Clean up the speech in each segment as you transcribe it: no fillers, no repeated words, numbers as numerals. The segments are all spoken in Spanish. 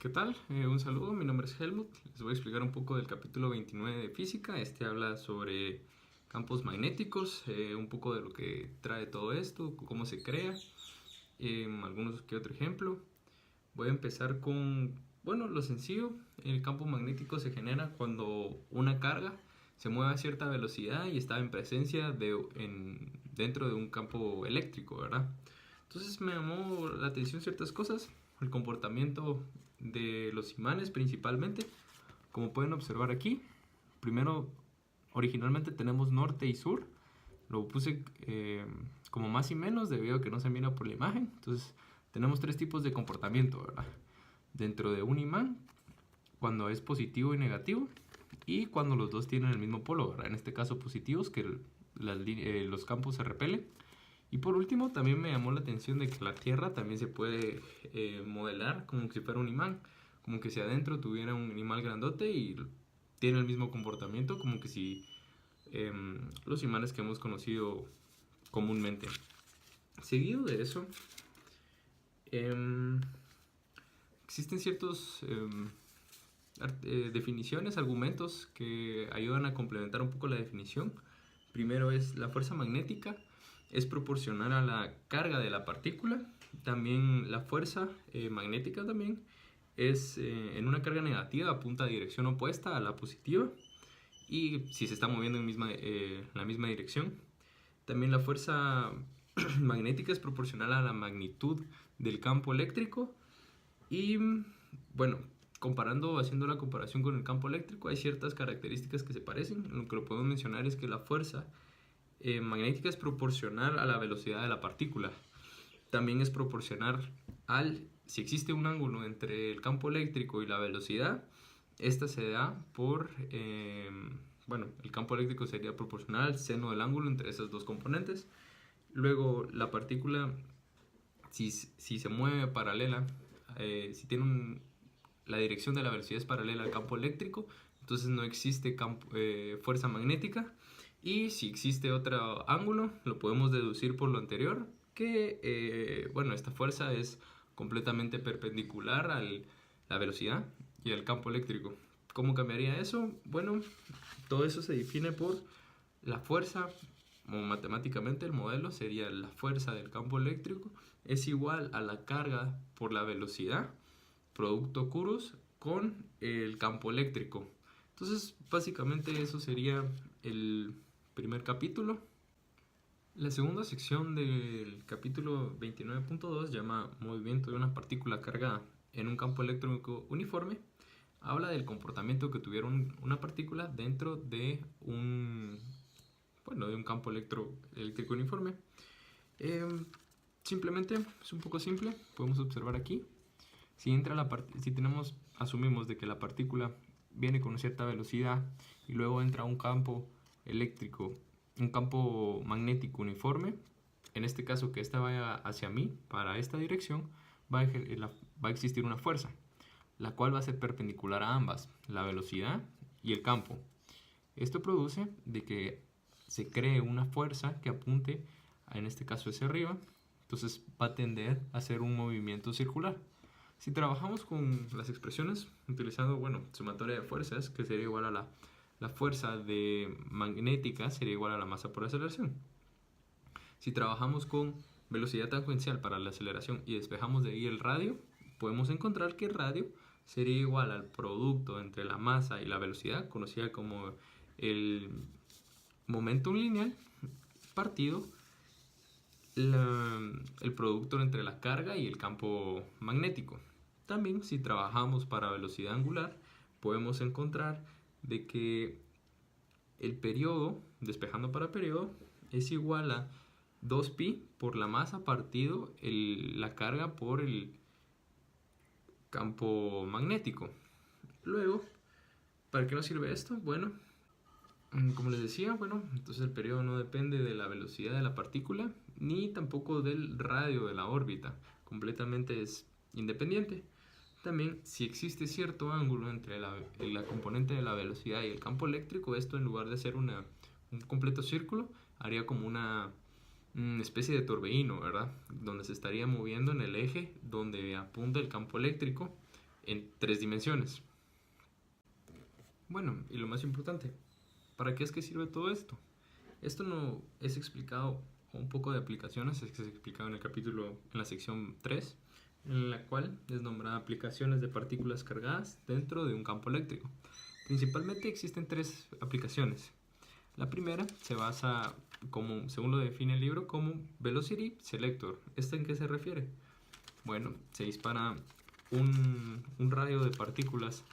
¿Qué tal? Un saludo, mi nombre es Helmut. Les voy a explicar un poco del capítulo 29 de física. Este habla sobre campos magnéticos, un poco de lo que trae todo esto, cómo se crea, algunos que otro ejemplo. Voy a empezar con, bueno, lo sencillo. El campo magnético se genera cuando una carga se mueve a cierta velocidad y está en presencia dentro de un campo eléctrico, ¿verdad? Entonces me llamó la atención ciertas cosas, el comportamiento de los imanes principalmente, como pueden observar aquí. Primero, originalmente tenemos norte y sur, lo puse como más y menos debido a que no se mira por la imagen. Entonces tenemos tres tipos de comportamiento, ¿verdad? Dentro de un imán, cuando es positivo y negativo, y cuando los dos tienen el mismo polo, ¿verdad? En este caso positivos, que los campos se repelen. Y por último, también me llamó la atención de que la Tierra también se puede modelar como si fuera un imán, como que si adentro tuviera un animal grandote y tiene el mismo comportamiento como que si los imanes que hemos conocido comúnmente. Seguido de eso, eh, existen ciertos definiciones, argumentos que ayudan a complementar un poco la definición. Primero es la fuerza magnética es proporcional a la carga de la partícula. También la fuerza magnética también es en una carga negativa apunta a dirección opuesta a la positiva y si se está moviendo en la misma dirección. También la fuerza magnética es proporcional a la magnitud del campo eléctrico y bueno, haciendo la comparación con el campo eléctrico, hay ciertas características que se parecen. Lo que lo podemos mencionar es que la fuerza magnética es proporcional a la velocidad de la partícula. También es proporcional si existe un ángulo entre el campo eléctrico y la velocidad, esta se da por, el campo eléctrico sería proporcional al seno del ángulo entre esas dos componentes. Luego la partícula, si se mueve paralela, si tiene la dirección de la velocidad es paralela al campo eléctrico, entonces no existe fuerza magnética. Y si existe otro ángulo, lo podemos deducir por lo anterior, que esta fuerza es completamente perpendicular a la velocidad y al campo eléctrico. ¿Cómo cambiaría eso? Bueno, todo eso se define por la fuerza, o matemáticamente el modelo sería la fuerza del campo eléctrico es igual a la carga por la velocidad, producto Courant con el campo eléctrico. Entonces, básicamente eso sería el primer capítulo. La segunda sección del capítulo 29.2 llama movimiento de una partícula cargada en un campo eléctrico uniforme. Habla del comportamiento que tuvieron una partícula dentro de de un campo eléctrico uniforme. Simplemente es un poco simple, podemos observar aquí. Asumimos de que la partícula viene con cierta velocidad y luego entra un campo eléctrico, un campo magnético uniforme, en este caso que esta vaya hacia mí, para esta dirección, va a existir una fuerza, la cual va a ser perpendicular a ambas, la velocidad y el campo. Esto produce de que se cree una fuerza que apunte, en este caso hacia arriba, entonces va a tender a hacer un movimiento circular. Si trabajamos con las expresiones utilizando, sumatoria de fuerzas, que sería igual a la fuerza de magnética, sería igual a la masa por aceleración. Si trabajamos con velocidad tangencial para la aceleración y despejamos de ahí el radio, podemos encontrar que el radio sería igual al producto entre la masa y la velocidad, conocida como el momentum lineal, partido el producto entre la carga y el campo magnético. También si trabajamos para velocidad angular, podemos encontrar de que el periodo, despejando para periodo, es igual a 2pi por la masa partido la carga por el campo magnético. Luego, ¿para qué nos sirve esto? Bueno, como les decía, entonces el periodo no depende de la velocidad de la partícula ni tampoco del radio de la órbita, completamente es independiente. También, si existe cierto ángulo entre la componente de la velocidad y el campo eléctrico, esto en lugar de ser un completo círculo, haría como una especie de torbellino, ¿verdad? Donde se estaría moviendo en el eje donde apunta el campo eléctrico en 3 dimensiones. Bueno, y lo más importante, ¿para qué es que sirve todo esto? Esto no es explicado, un poco de aplicaciones, es explicado en el capítulo, en la sección 3, en la cual es nombrada aplicaciones de partículas cargadas dentro de un campo eléctrico. Principalmente existen 3 aplicaciones. La primera se basa, como, según lo define el libro, como Velocity Selector. ¿Esto en qué se refiere? Bueno, se dispara un radio de partículas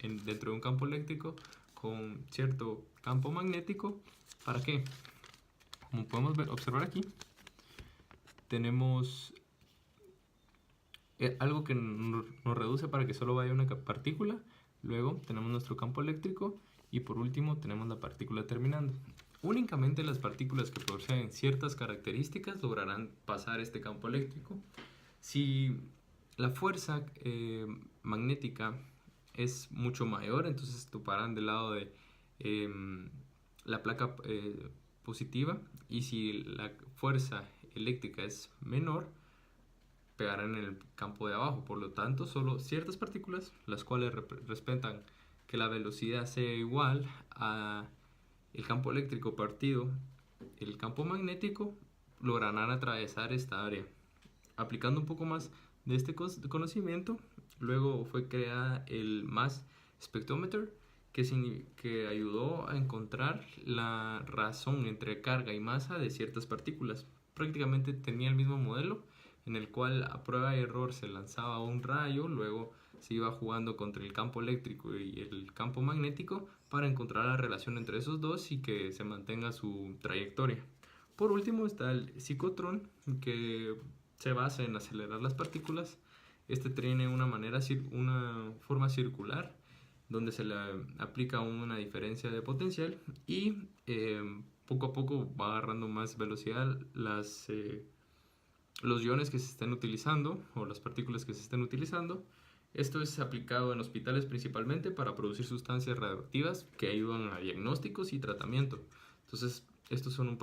dentro de un campo eléctrico con cierto campo magnético. ¿Para qué? Como podemos observar aquí, tenemos algo que nos reduce para que solo vaya una partícula. Luego tenemos nuestro campo eléctrico y por último tenemos la partícula terminando. Únicamente las partículas que poseen ciertas características lograrán pasar este campo eléctrico. Si la fuerza magnética es mucho mayor, entonces toparán del lado de la placa positiva, y si la fuerza eléctrica es menor, pegarán en el campo de abajo. Por lo tanto, solo ciertas partículas, las cuales respetan que la velocidad sea igual a el campo eléctrico partido el campo magnético, lograrán atravesar esta área. Aplicando un poco más de este conocimiento, luego fue creada el Mass Spectrometer, que ayudó a encontrar la razón entre carga y masa de ciertas partículas. Prácticamente tenía el mismo modelo, en el cual a prueba de error se lanzaba un rayo, luego se iba jugando contra el campo eléctrico y el campo magnético para encontrar la relación entre esos dos y que se mantenga su trayectoria. Por último está el ciclotrón, que se basa en acelerar las partículas. Este tiene una forma circular, donde se le aplica una diferencia de potencial y poco a poco va agarrando más velocidad los iones que se estén utilizando o las partículas que se estén utilizando. Esto es aplicado en hospitales principalmente para producir sustancias radioactivas que ayudan a diagnósticos y tratamiento. Entonces, estos son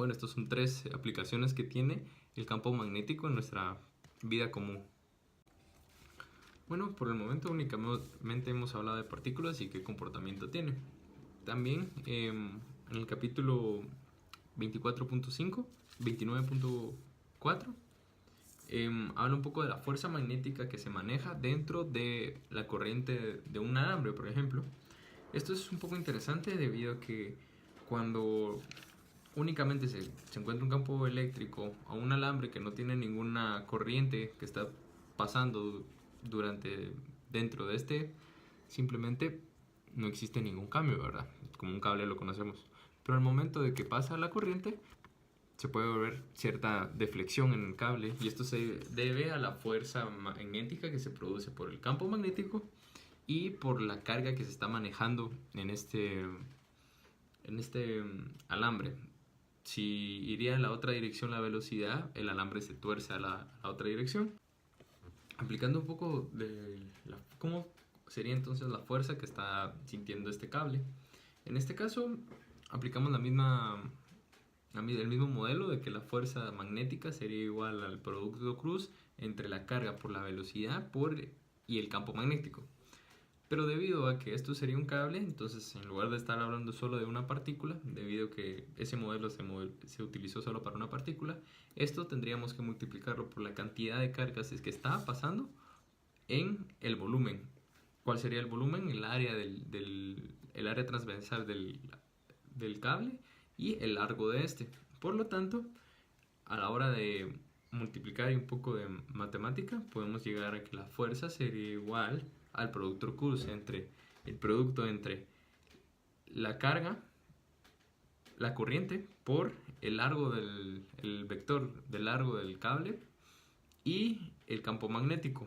estos son 3 aplicaciones que tiene el campo magnético en nuestra vida común. Bueno, por el momento únicamente hemos hablado de partículas y qué comportamiento tiene. También en el capítulo 24.5, 29.4, habla un poco de la fuerza magnética que se maneja dentro de la corriente de un alambre, por ejemplo. Esto es un poco interesante debido a que cuando únicamente se encuentra un campo eléctrico o un alambre que no tiene ninguna corriente que está pasando dentro de este, simplemente no existe ningún cambio, ¿verdad? Como un cable lo conocemos. Pero al momento de que pasa la corriente, se puede ver cierta deflexión en el cable, y esto se debe a la fuerza magnética que se produce por el campo magnético y por la carga que se está manejando en este alambre. Si iría en la otra dirección la velocidad, el alambre se tuerce a la otra dirección. Aplicando un poco de cómo sería entonces la fuerza que está sintiendo este cable. En este caso, aplicamos el mismo modelo de que la fuerza magnética sería igual al producto cruz entre la carga por la velocidad y el campo magnético. Pero debido a que esto sería un cable, entonces en lugar de estar hablando solo de una partícula, debido a que ese modelo se utilizó solo para una partícula, esto tendríamos que multiplicarlo por la cantidad de cargas que está pasando en el volumen. ¿Cuál sería el volumen? El área el área transversal del cable y el largo de este. Por lo tanto, a la hora de multiplicar y un poco de matemática, podemos llegar a que la fuerza sería igual al producto cruz el producto entre la carga, la corriente, por el largo el vector del largo del cable y el campo magnético.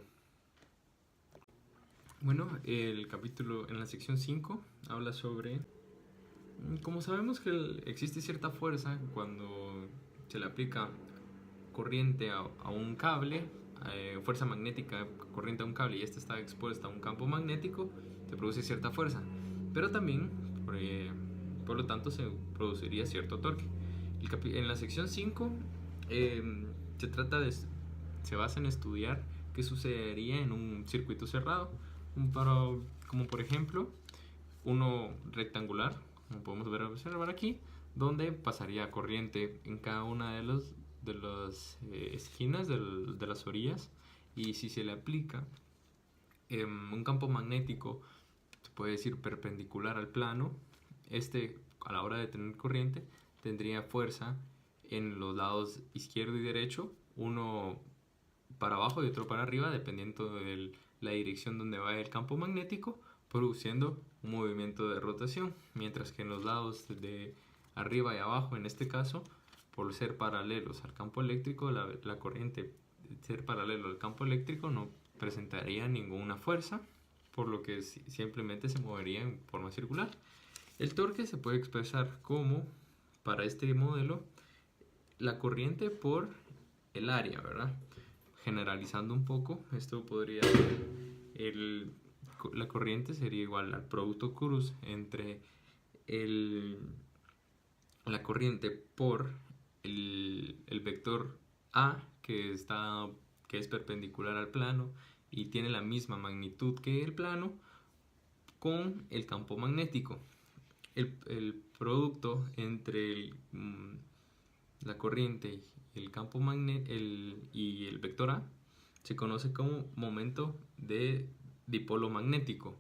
Bueno, el capítulo en la sección 5 habla sobre, como sabemos que existe cierta fuerza cuando se le aplica corriente a un cable, fuerza magnética corriente a un cable, y este está expuesta a un campo magnético, se produce cierta fuerza, pero también por lo tanto se produciría cierto torque. En la sección 5 se basa en estudiar que sucedería en un circuito cerrado, como por ejemplo uno rectangular, como podemos observar aquí, donde pasaría corriente en cada una de las esquinas de las orillas, y si se le aplica un campo magnético, se puede decir perpendicular al plano, a la hora de tener corriente tendría fuerza en los lados izquierdo y derecho, uno para abajo y otro para arriba, dependiendo de la dirección donde va el campo magnético, produciendo un movimiento de rotación, mientras que en los lados de arriba y abajo, en este caso, por ser paralelos al campo eléctrico, la corriente, ser paralelo al campo eléctrico, no presentaría ninguna fuerza, por lo que simplemente se movería en forma circular. El torque se puede expresar como, para este modelo, la corriente por el área, ¿verdad? Generalizando un poco, esto podría ser la corriente sería igual al producto cruz entre la corriente por el vector A, que es perpendicular al plano y tiene la misma magnitud que el plano, con el campo magnético. El producto entre la corriente y el campo y el vector A se conoce como momento de dipolo magnético.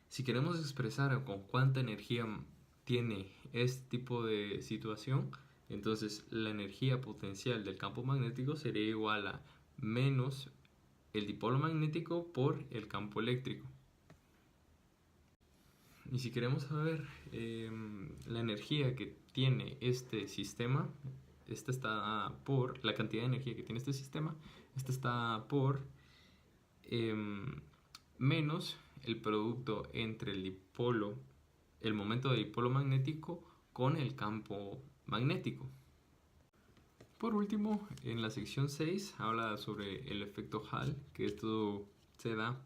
Si queremos expresar con cuánta energía tiene este tipo de situación, entonces la energía potencial del campo magnético sería igual a menos el dipolo magnético por el campo eléctrico. Y si queremos saber la energía que tiene este sistema, esta está por la cantidad de energía que tiene este sistema, esta está por menos el producto entre el momento de dipolo magnético con el campo magnético. Por último, en la sección 6 habla sobre el efecto Hall, que esto se da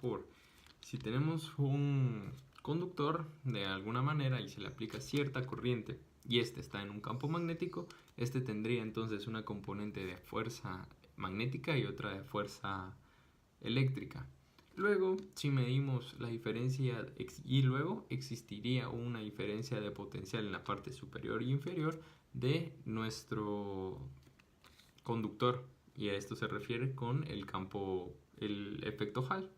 si tenemos un conductor de alguna manera y se le aplica cierta corriente y este está en un campo magnético, este tendría entonces una componente de fuerza magnética y otra de fuerza eléctrica. Luego, si medimos la diferencia y luego existiría una diferencia de potencial en la parte superior e inferior de nuestro conductor, y a esto se refiere con el efecto Hall.